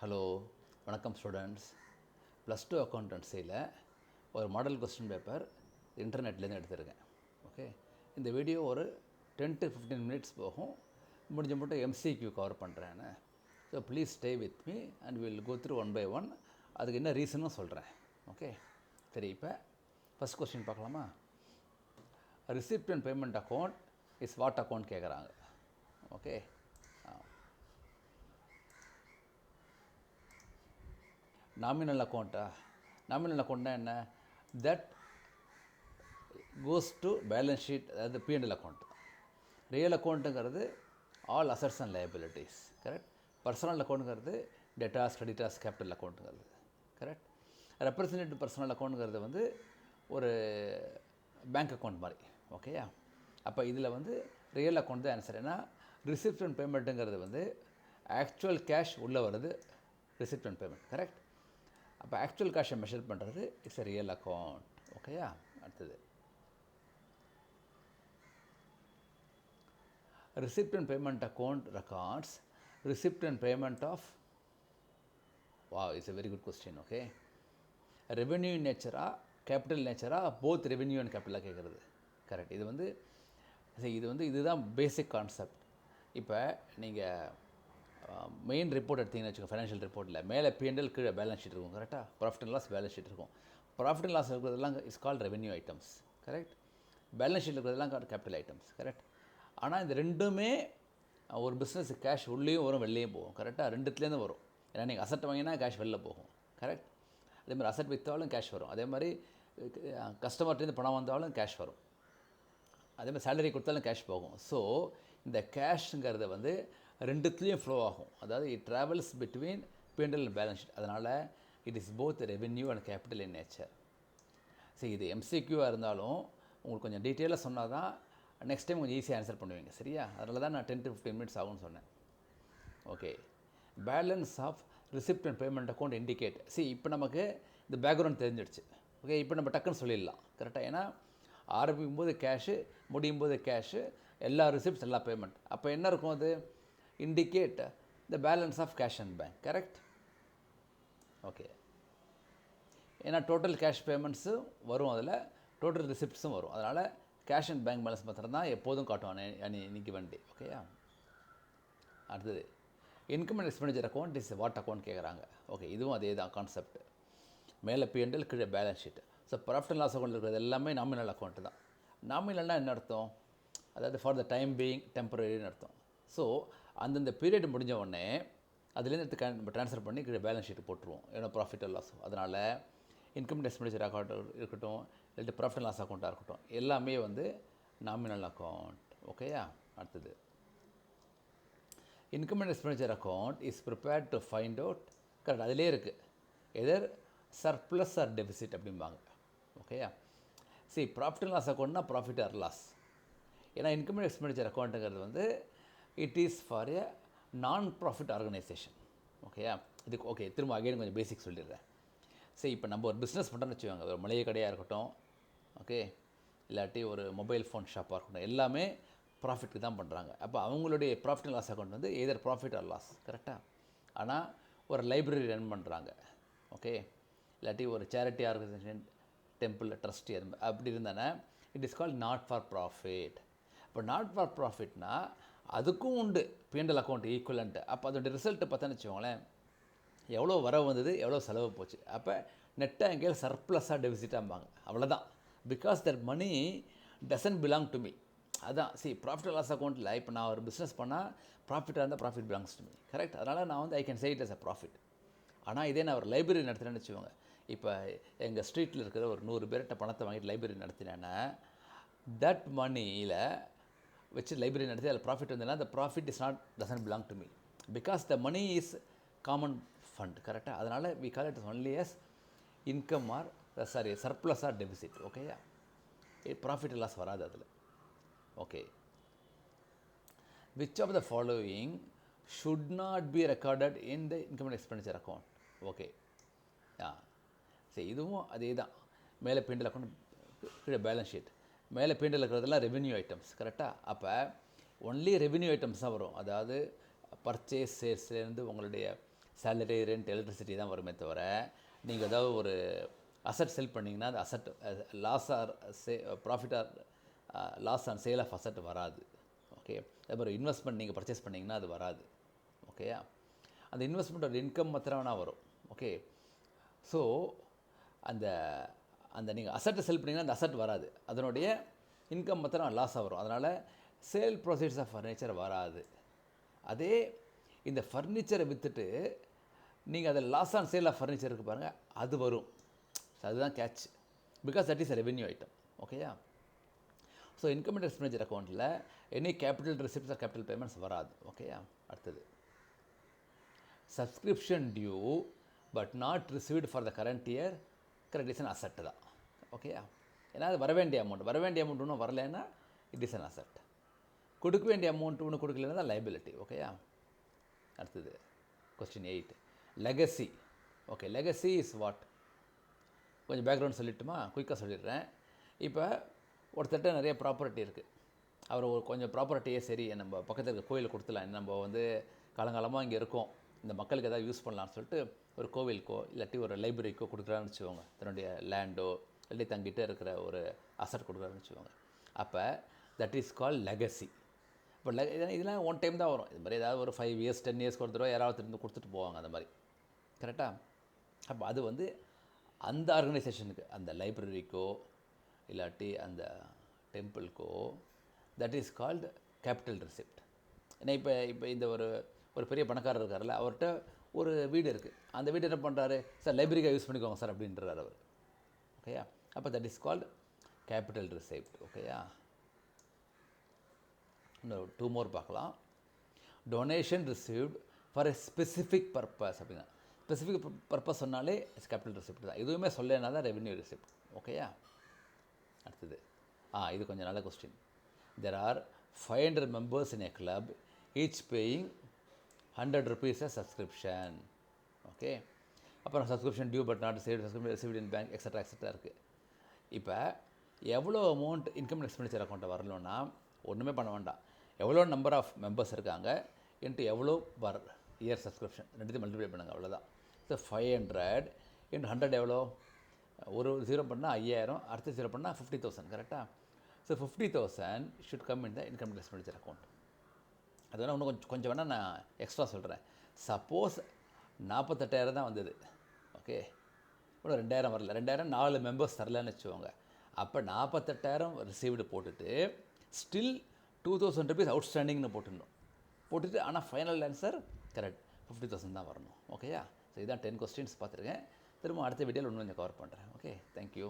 Hello, வணக்கம் students. +2 அக்கௌண்டன்சியில் ஒரு model question paper இன்டர்நெட்லேருந்து எடுத்துருக்கேன். ஓகே, இந்த வீடியோ ஒரு 10 to 15 மினிட்ஸ் போகும். முடிஞ்ச மட்டும் MCQ கவர் பண்ணுறேன். So please stay with me and will go through one by one. அதுக்கு என்ன ரீசனும் சொல்கிறேன். ஓகே, சரி, இப்போ ஃபஸ்ட் கொஸ்டின் பார்க்கலாமா? Receipt and payment account is what account கேட்குறாங்க. ஓகே, நாமினல் அக்கௌண்ட்டா? நாமினல் அக்கௌண்ட்னா என்ன? That goes to balance sheet, அதாவது P&L அக்கௌண்ட். ரியல் அக்கௌண்ட்டுங்கிறது all assets and liabilities, correct. Personal அக்கௌண்ட்டுங்கிறது டெட்டாஸ், கிரெடிட்டாஸ், கேபிட்டல் அக்கௌண்ட்டுங்கிறது, கரெக்ட். ரெப்ரசன்டேட்டிவ் பர்சனல் அக்கௌண்ட்டுங்கிறது வந்து ஒரு பேங்க் அக்கௌண்ட் மாதிரி. ஓகேயா? அப்போ இதில் வந்து ரியல் அக்கௌண்ட் தான் ஆன்சர். ஏன்னா ரிசிப்ட் அண்ட் பேமெண்ட்டுங்கிறது வந்து ஆக்சுவல் கேஷ் உள்ளே வருது, ரிசிப்ட் அண்ட் பேமெண்ட், கரெக்ட். அப்போ ஆக்சுவல் கேஷை மெஷர் பண்ணுறது இட்ஸ் எ ரியல் அக்கௌண்ட். ஓகேயா? அடுத்தது receipt and payment account records receipt and payment of. It's a very good question. Okay, revenue நேச்சரா, கேபிட்டல் நேச்சரா, போத் ரெவென்யூ அண்ட் கேபிட்டலாக கேட்குறது, கரெக்ட். இதுதான் பேசிக் கான்செப்ட். இப்போ நீங்கள் மெயின் ரிப்போர்ட் எடுத்திங்கன்னு வச்சுக்கோங்க, ஃபைனான்ஷியல் ரிப்போர்ட்டில் மேலே P&L, கீழே பேலன்ஸ் ஷீட் இருக்கும், கரெக்டாக. Profit and loss balance sheet இருக்கும். ப்ராஃபிட் அண்ட் லாஸ் இருக்கிறதெல்லாம் is called revenue items, correct. Balance sheet இருக்கிறதெல்லாம் கேபிட்டல் ஐட்டம்ஸ், கரெக்ட். ஆனால் இந்த ரெண்டுமே ஒரு பிஸ்னஸ் கேஷ் உள்ளேயும் வரும், வெளிலேயும் போகும், கரெக்டாக. ரெண்டுத்துலேருந்து வரும். ஏன்னா நீங்கள் அசட் வாங்கினா கேஷ் வெளில போகும், கரெக்ட். அதே மாதிரி அசட் விற்றாலும் கேஷ் வரும். அதே மாதிரி கஸ்டமர்கிட்டேருந்து பணம் வந்தாலும் கேஷ் வரும். அதே மாதிரி சேலரி கொடுத்தாலும் கேஷ் போகும். ஸோ இந்த கேஷ்ங்கிறத வந்து ரெண்டுத்துலேயும் ஃப்ளோ ஆகும். அதாவது it travels between P&L and balance sheet. அதனால் it is both revenue and capital in nature. சரி, இது MCQவாக இருந்தாலும் உங்களுக்கு கொஞ்சம் டீட்டெயிலாக சொன்னால் தான் நெக்ஸ்ட் டைம் கொஞ்சம் ஈஸியாக ஆன்சர் பண்ணுவீங்க, சரியா? அதனால தான் நான் 10 to 15 மினிட்ஸ் ஆகும்னு சொன்னேன். Okay, balance of receipt and payment account indicate. இப்போ நமக்கு இந்த பேக்ரவுண்ட் தெரிஞ்சிடுச்சு. ஓகே, இப்போ நம்ம டக்குன்னு சொல்லிடலாம், கரெக்டாக. ஏன்னா ஆரம்பிக்கும் போது கேஷு, முடியும் போது கேஷு, எல்லா ரிசிப்ட்ஸ், எல்லா பேமெண்ட். அப்போ என்ன இருக்கும்? அது indicate the balance of cash and bank, correct. Okay, ஏன்னா டோட்டல் கேஷ் பேமெண்ட்ஸும் வரும், அதில் டோட்டல் ரிசிப்ட்ஸும் வரும். அதனால் கேஷ் அண்ட் பேங்க் பேலன்ஸ் மாத்திரம் தான் எப்போதும் காட்டுவான் இன்னைக்கு வண்டி. ஓகேயா? அடுத்தது income and expenditure account is what account கேட்குறாங்க. ஓகே, இதுவும் அதே தான் கான்செப்ட். மேலே P&L, கீழே balance sheet. So profit and loss account இருக்கிறது எல்லாமே நாமினல் அக்கௌண்ட்டு தான். நாமினல்னால் என்ன அர்த்தம்? அதாவது ஃபார் த டைம் பீயிங், டெம்பரரின்னு அர்த்தம். ஸோ அந்தந்த பீரியட் முடிஞ்ச உடனே அதுலேருந்து எடுத்து நம்ம ட்ரான்ஸ்ஃபர் பண்ணி கீழே பேலன்ஸ் ஷீட் போட்டுருவோம், ஏன்னா ப்ராஃபிட் அண்ட் லாஸ். அதனால் இன்கம் அண்ட் எக்ஸ்பெண்டிச்சர் அக்கௌண்ட் இருக்கட்டும், இல்லாட்டி ப்ராஃபிட் அண்ட் லாஸ் அக்கௌண்ட்டாக இருக்கட்டும், எல்லாமே வந்து நாமினல் அக்கௌண்ட். ஓகேயா? அடுத்தது income and expenditure account is prepared to find out, correct. அதிலே இருக்குது எதர் சர்ப்ளஸ் ஆர் டெபிசிட் அப்படிம்பாங்க. ஓகேயா? சரி, ப்ராஃபிட் அண்ட் லாஸ் அக்கௌண்ட்னா ப்ராஃபிட் ஆர் லாஸ். ஏன்னா இன்கம் அண்ட் எக்ஸ்பெண்டிச்சர் அக்கௌண்ட்டுங்கிறது வந்து இட் இஸ் ஃபார் எ நான் ப்ராஃபிட் ஆர்கனைசேஷன். ஓகேயா? இதுக்கு ஓகே, திரும்ப அகைன் கொஞ்சம் பேசிக் சொல்லிடுறேன். சரி, இப்போ நம்ம ஒரு பிஸ்னஸ் பண்ணுறோன்னு வச்சுக்கோங்க, ஒரு மளிகை கடையாக இருக்கட்டும், ஓகே, இல்லாட்டி ஒரு மொபைல் ஃபோன் ஷாப்பாக இருக்கட்டும், எல்லாமே ப்ராஃபிட்டுக்கு தான் பண்ணுறாங்க. அப்போ அவங்களுடைய ப்ராஃபிட் அண்ட் லாஸ் அக்கௌண்ட் வந்து எதர் ப்ராஃபிட் ஆர் லாஸ், கரெக்டாக. ஆனால் ஒரு லைப்ரரி ரன் பண்ணுறாங்க, ஓகே, இல்லாட்டி ஒரு சேரிட்டி ஆர்கனைசேஷன், டெம்பிள், ட்ரஸ்டி, அது அப்படி இருந்தானே it is called not for profit. இப்போ நாட் ஃபார் ப்ராஃபிட்னா அதுக்கும் உண்டு P&L அக்கௌண்ட் ஈக்குவலன்ட்டு. அப்போ அதோடைய ரிசல்ட்டு பார்த்தோன்னு வச்சுக்கோங்களேன், எவ்வளோ வரவு வந்தது, எவ்வளோ செலவு போச்சு. அப்போ நெட்டாக எங்கேயாவது சர்ப்ளஸாக டெபிசிட்டாம்பாங்க, அவ்வளோதான். Because that money doesn't belong to me. அதான் ப்ராஃபிட் அண்ட் லாஸ் அக்கௌண்ட்டில் இப்போ நான் ஒரு பிஸ்னஸ் பண்ணால் ப்ராஃபிட்டாக இருந்தால் profit belongs to me, correct. அதனால் நான் வந்து I can say it as a profit. ஆனால் இதே நான் ஒரு லைப்ரரி நடத்துகிறேன்னு வச்சுக்கோங்க, இப்போ எங்கள் ஸ்ட்ரீட்டில் இருக்கிற ஒரு 100 பேர்கிட்ட பணத்தை வாங்கிட்டு லைப்ரரி நடத்தினேன்னா தட் மணியில் வச்சு லைப்ரரி நடத்தி அதில் ப்ராஃபிட் வந்ததுன்னா the profit is not doesn't belong to me because the money is common fund, கரெக்டாக. அதனால் we call it only as income or surplus or deficit. ஓகேயா? ப்ராஃபிட் லாஸ் வராது அதில். Okay, which of the following should not be recorded in the income and expenditure account? Okay, சரி, இதுவும் அதே தான். மேலே P&L அக்கௌண்ட், கீழே பேலன்ஸ் ஷீட். மேலே P&L இருக்கிறதெல்லாம் ரெவென்யூ ஐட்டம்ஸ், கரெக்டாக. அப்போ ஒன்லி ரெவென்யூ ஐட்டம்ஸ் தான் வரும். அதாவது பர்ச்சேஸ், சேல்ஸ்லேருந்து உங்களுடைய சேலரி, ரெண்ட், எலக்ட்ரிசிட்டி தான் வருமே தவிர நீங்கள் ஏதாவது ஒரு அசட் செல் பண்ணிங்கன்னா அது asset loss or profit or loss on sale of asset வராது. ஓகே, அதே மாதிரி இன்வெஸ்ட்மெண்ட் நீங்கள் பர்ச்சேஸ் பண்ணிங்கன்னா அது வராது. ஓகேயா, அந்த இன்வெஸ்ட்மெண்ட்டோட இன்கம் மாத்திரம் வேணால் வரும். ஓகே, ஸோ அந்த அந்த நீங்கள் அசட்டை செல் பண்ணிங்கன்னா அந்த அசட் வராது, அதனுடைய இன்கம் மாத்திரம் லாஸாக வரும். அதனால் சேல் ப்ரொசீட்ஸ் ஆஃப் ஃபர்னிச்சர் வராது. அதே இந்த ஃபர்னிச்சரை விற்றுட்டு நீங்கள் அதை loss on sale of furniture இருக்குது பாருங்கள், அது வரும். ஸோ அதுதான் catch, because that is a revenue item. ஓகேயா, ஸோ இன்கம் அண்ட் எக்ஸ்பெண்டிச்சர் அக்கௌண்ட்டில் any capital receipts or capital payments வராது. ஓகேயா, அடுத்தது subscription due but not received for the current year, current is an asset தான். ஓகேயா, ஏன்னா அது வரவேண்டிய அமௌண்ட் ஒன்றும் வரலைன்னா இட் இஸ் அன் அசட். கொடுக்க வேண்டிய அமௌண்ட் ஒன்று கொடுக்கலன்னா தான் லைபிலிட்டி. ஓகேயா, அடுத்தது question 8, legacy. Okay, legacy is what? கொஞ்சம் பேக்ரவுண்ட் சொல்லிட்டுமா, குயிக்காக சொல்லிடுறேன். இப்போ ஒருத்தட்ட நிறைய ப்ராப்பர்ட்டி இருக்குது, அவர் ஒரு கொஞ்சம் ப்ராப்பர்ட்டியே சரி நம்ம பக்கத்தில் இருக்க கோயிலில் கொடுத்துலாம், நம்ம வந்து காலங்காலமாக இங்கே இருக்கோம், இந்த மக்களுக்கு எதாவது யூஸ் பண்ணலான்னு சொல்லிட்டு ஒரு கோவிலுக்கோ இல்லாட்டி ஒரு லைப்ரரிக்கோ கொடுக்குறான்னு வச்சுக்கோங்க, தன்னுடைய லேண்டோ இல்லாட்டி தங்கிட்டே இருக்கிற ஒரு அசட் கொடுக்குறான்னு வச்சுக்கோங்க. அப்போ தட் இஸ் கால் லெகசி. இப்போ இதெல்லாம் ஒன் டைம் தான் வரும். இது மாதிரி ஏதாவது ஒரு 5 இயர்ஸ் 10 இயர்ஸ்க்கு ஒரு தடவை யாராவது இருந்து கொடுத்துட்டு போவாங்க அந்த மாதிரி. கரெக்டாக? அப்போ அது வந்து அந்த ஆர்கனைசேஷனுக்கு, அந்த லைப்ரரிக்கோ இல்லாட்டி அந்த டெம்பிள்க்கோ, that is called capital receipt. ஏன்னா இப்போ இந்த ஒரு பெரிய பணக்காரர் இருக்கார்ல, அவர்கிட்ட ஒரு வீடு இருக்குது, அந்த வீடு என்ன பண்ணுறாரு, சார் லைப்ரரிக்காக யூஸ் பண்ணிக்கோங்க சார் அப்படின்றார் அவர். ஓகேயா, அப்போ that is called capital receipt. ஓகேயா, இன்னும் 2 more பார்க்கலாம். Donation received for a specific purpose அப்படின்னா, ஸ்பெசிஃபிக் பர்பஸ் சொன்னாலே கேபிட்டல் ரிசிப்ட் தான். எதுவுமே சொல்லலைன்னா தான் ரெவென்யூ ரிசிப்ட். ஓகேயா, அடுத்தது இது கொஞ்சம் நல்ல question. There are 500 members in a club, each paying 100 rupees a subscription. Okay, அப்புறம் subscription due but not saved, subscription received in bank extra இருக்குது. இப்போ எவ்வளோ அமௌண்ட் இன்கம் அண்ட் எக்ஸ்பெண்டிச்சர் அக்கௌண்ட்டை வரலன்னா ஒன்றுமே பண்ண வேண்டாம், எவ்வளோ நம்பர் ஆஃப் மெம்பர்ஸ் இருக்காங்க இன்ட்டு எவ்வளோ பர் இயர் சப்ஸ்கிரிப்ஷன், ரெண்டுத்தையும் மல்டிப்ளை பண்ணுங்கள், அவ்வளோதான். ஸோ 500 இன்ட்டு 100 எவ்வளோ? ஒரு 0 பண்ணால் 5000, அடுத்த 0 பண்ணால் 50,000. கரெக்டாக? So 50,000 should come in the income and expenditure account. அது வேணால் இன்னும் கொஞ்சம் வேணால் நான் எக்ஸ்ட்ரா சொல்கிறேன். சப்போஸ் 48,000 தான் வந்தது, ஓகே, இன்னும் 2,000 வரல, 2,000 4 மெம்பர்ஸ் தரலன்னு வச்சுக்கோங்க, அப்போ 48,000 ரிசீவ்டு போட்டுட்டு ஸ்டில் 2,000 rupees அவுட்ஸ்டாண்டிங்னு போட்டுட்டு ஆனால் ஃபைனல் ஆன்சர் கரெக்ட் 50,000 தான் வரணும். ஓகேயா, ஸோ இதான் 10 questions பார்த்துருக்கேன். திரும்ப அடுத்த வீடியோவில் இன்னும் கொஞ்சம் கவர் பண்ணுறேன். Okay, thank you.